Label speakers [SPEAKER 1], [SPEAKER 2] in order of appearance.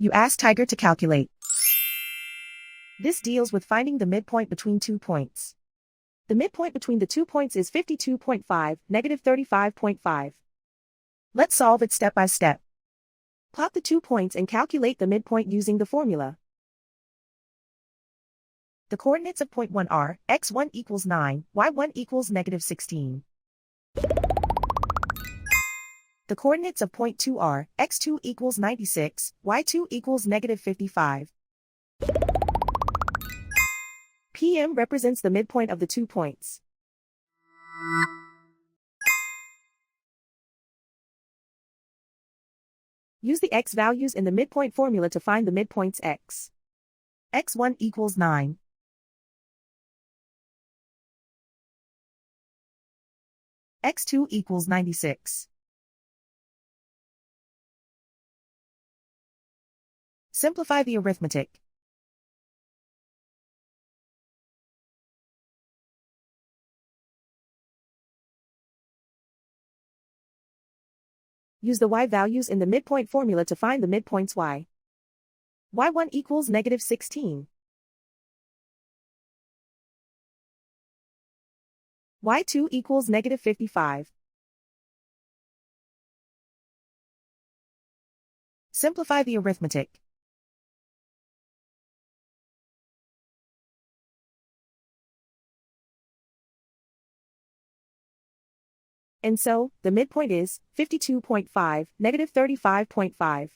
[SPEAKER 1] You ask Tiger to calculate. This deals with finding the midpoint between 2 points. The midpoint between the 2 points is 52.5, -35.5. Let's solve it step by step. Plot the 2 points and calculate the midpoint using the formula. The coordinates of point 1 are x1 equals 9, y1 equals -16. The coordinates of point 2 are x2 equals 96, y2 equals -55. PM represents the midpoint of the 2 points. Use the x values in the midpoint formula to find the midpoints x. x1 equals 9. x2 equals 96. Simplify the arithmetic. Use the y values in the midpoint formula to find the midpoints y. y1 equals -16. y2 equals -55. Simplify the arithmetic. And so, the midpoint is 52.5, -35.5.